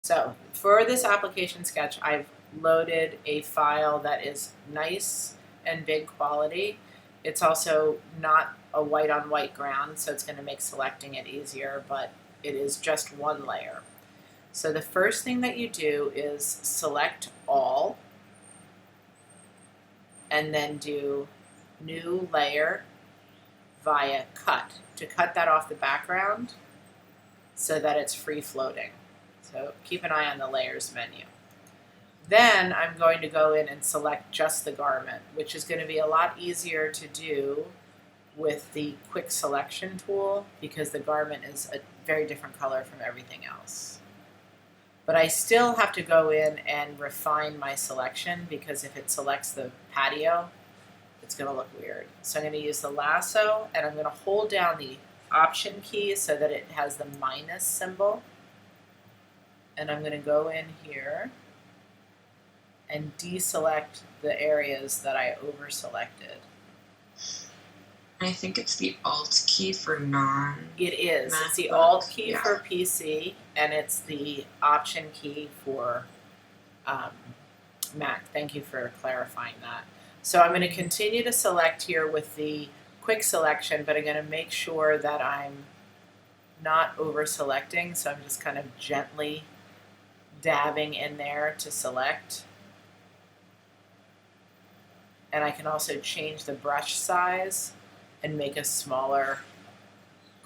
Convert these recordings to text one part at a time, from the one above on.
So for this application sketch, I've loaded a file that is nice and big quality. It's also not a white on white ground, so it's going to make selecting it easier, but it is just one layer. So the first thing that you do is select all, and then do new layer via cut to cut that off the background so that it's free floating. So keep an eye on the layers menu. Then I'm going to go in and select just the garment, which is going to be a lot easier to do with the quick selection tool because the garment is a very different color from everything else. But I still have to go in and refine my selection because if it selects the patio, it's going to look weird. So I'm going to use the lasso and I'm going to hold down the Option key so that it has the minus symbol. And I'm going to go in here and deselect the areas that I over selected. I think it's the Alt key for non. It is. Mac It's the book. Alt key Yeah. for PC, and it's the Option key for Mac. Thank you for clarifying that. So I'm going to continue to select here with the quick selection, but I'm going to make sure that I'm not over selecting. So I'm just kind of gently dabbing in there to select. And I can also change the brush size and make a smaller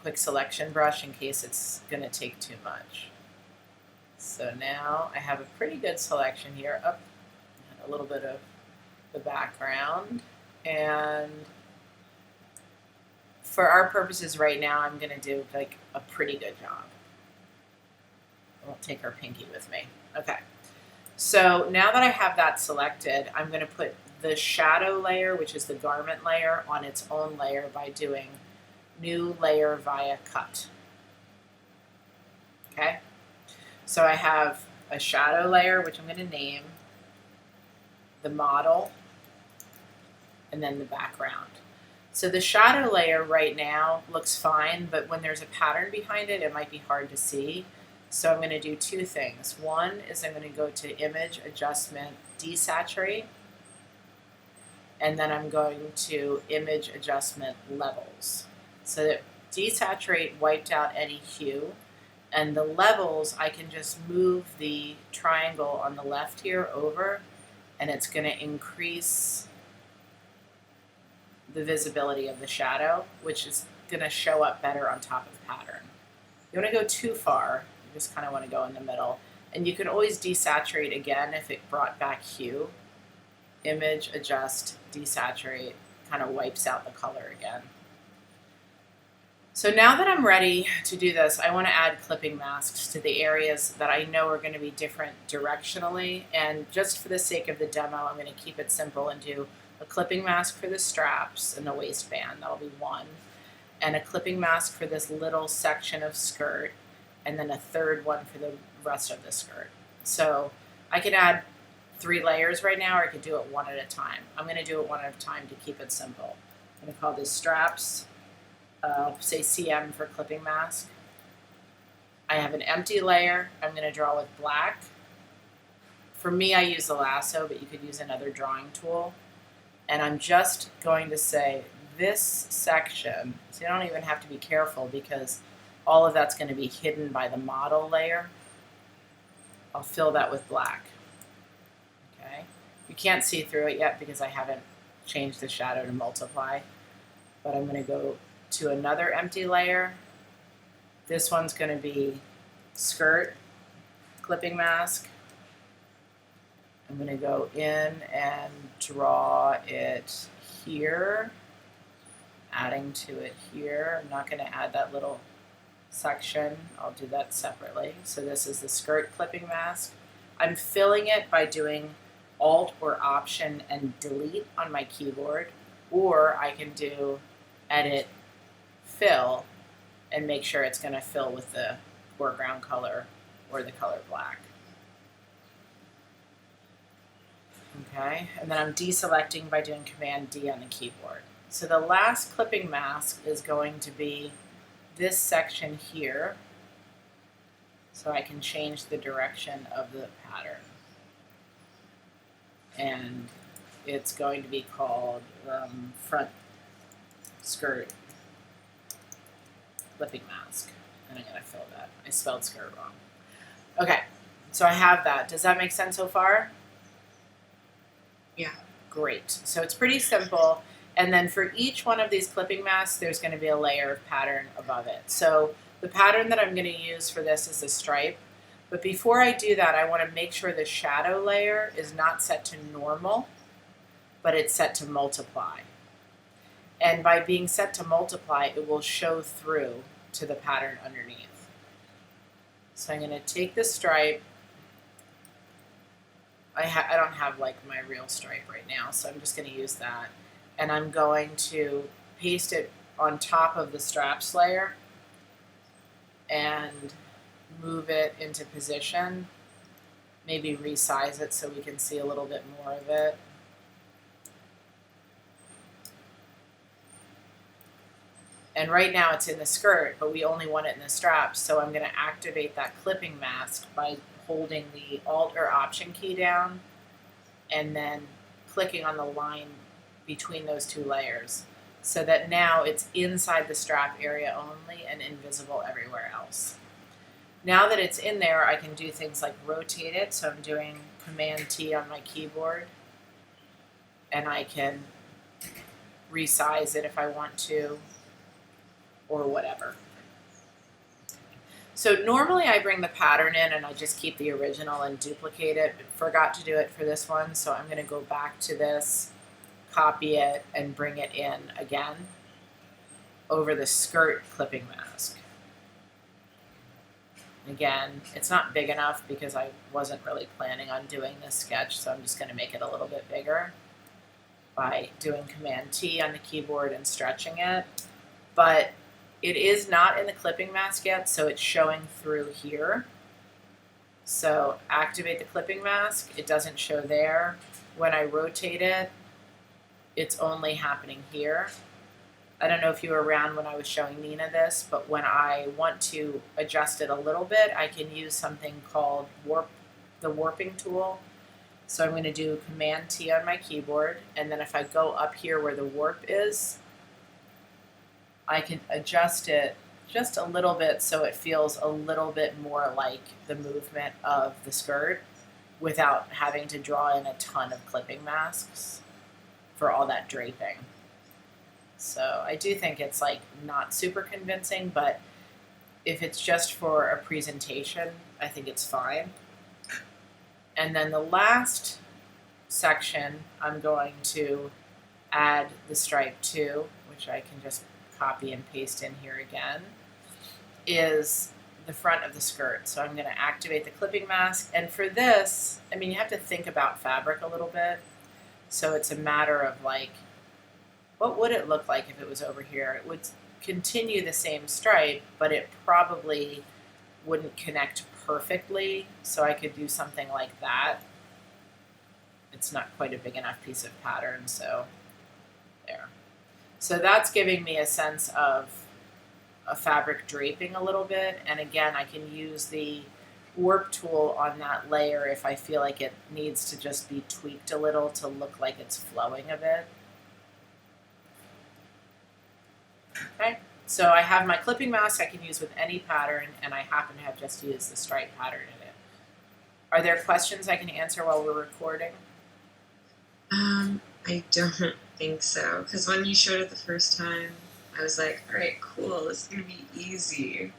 quick selection brush in case it's going to take too much. So now I have a pretty good selection here. Up a little bit of the background, and for our purposes right now I'm going to do like a pretty good job. I won't take our pinky with me. Okay, so now that I have that selected, I'm going to put the shadow layer, which is the garment layer, on its own layer by doing new layer via cut. Okay, so I have a shadow layer, which I'm going to name the model, and then the background. So the shadow layer right now looks fine, but when there's a pattern behind it, it might be hard to see. So I'm going to do two things. One is I'm going to go to Image Adjustment, Desaturate, and then I'm going to Image Adjustment Levels. So that Desaturate wiped out any hue, and the levels, I can just move the triangle on the left here over, and it's going to increase the visibility of the shadow, which is going to show up better on top of pattern. You want to go too far, you just kind of want to go in the middle. And you can always desaturate again if it brought back hue. Image, adjust, desaturate, kind of wipes out the color again. So now that I'm ready to do this, I want to add clipping masks to the areas that I know are going to be different directionally. And just for the sake of the demo, I'm going to keep it simple and do a clipping mask for the straps and the waistband. That'll be one. And a clipping mask for this little section of skirt. And then a third one for the rest of the skirt. So I could add 3 layers right now, or I could do it one at a time. I'm going to do it one at a time to keep it simple. I'm going to call this straps. I'll say CM for clipping mask. I have an empty layer. I'm going to draw with black. For me, I use the lasso, but you could use another drawing tool. And I'm just going to say this section, so you don't even have to be careful because all of that's going to be hidden by the model layer. I'll fill that with black. Okay. You can't see through it yet because I haven't changed the shadow to multiply, but I'm going to go to another empty layer. This one's going to be skirt, clipping mask. I'm going to go in and draw it here, adding to it here. I'm not going to add that little section. I'll do that separately. So this is the skirt clipping mask. I'm filling it by doing Alt or Option and Delete on my keyboard, or I can do Edit, Fill, and make sure it's going to fill with the foreground color or the color black. Okay, and then I'm deselecting by doing Command D on the keyboard. So the last clipping mask is going to be this section here. So I can change the direction of the pattern. And it's going to be called front skirt clipping mask. And I'm going to fill that. I spelled skirt wrong. Okay, so I have that. Does that make sense so far? Yeah. Great. So it's pretty simple. And then for each one of these clipping masks, there's going to be a layer of pattern above it. So the pattern that I'm going to use for this is a stripe. But before I do that, I want to make sure the shadow layer is not set to normal, but it's set to multiply. And by being set to multiply, it will show through to the pattern underneath. So I'm going to take the stripe. I don't have like my real stripe right now, so I'm just going to use that. And I'm going to paste it on top of the straps layer and move it into position. Maybe resize it so we can see a little bit more of it. And right now it's in the skirt, but we only want it in the straps, so I'm going to activate that clipping mask by holding the Alt or Option key down and then clicking on the line between those two layers so that now it's inside the strap area only and invisible everywhere else. Now that it's in there, I can do things like rotate it, so I'm doing Command T on my keyboard, and I can resize it if I want to, or whatever. So normally I bring the pattern in and I just keep the original and duplicate it, but forgot to do it for this one, so I'm going to go back to this, copy it, and bring it in again over the skirt clipping mask. Again, it's not big enough because I wasn't really planning on doing this sketch, so I'm just going to make it a little bit bigger by doing Command T on the keyboard and stretching it. But it is not in the clipping mask yet, so it's showing through here. So activate the clipping mask. It doesn't show there. When I rotate it, it's only happening here. I don't know if you were around when I was showing Nina this, but when I want to adjust it a little bit, I can use something called the warping tool. So I'm going to do Command T on my keyboard, and then if I go up here where the warp is, I can adjust it just a little bit so it feels a little bit more like the movement of the skirt without having to draw in a ton of clipping masks for all that draping. So I do think it's like not super convincing, but if it's just for a presentation, I think it's fine. And then the last section I'm going to add the stripe to, which I can just copy and paste in here again, is the front of the skirt. So I'm going to activate the clipping mask. And for this, I mean, you have to think about fabric a little bit. So it's a matter of like, what would it look like if it was over here? It would continue the same stripe, but it probably wouldn't connect perfectly. So I could do something like that. It's not quite a big enough piece of pattern, so there. So that's giving me a sense of a fabric draping a little bit. And again, I can use the warp tool on that layer if I feel like it needs to just be tweaked a little to look like it's flowing a bit. Okay, so I have my clipping mask I can use with any pattern, and I happen to have just used the stripe pattern in it. Are there questions I can answer while we're recording? I don't think so, because when you showed it the first time, I was like, all right, cool, this is going to be easy.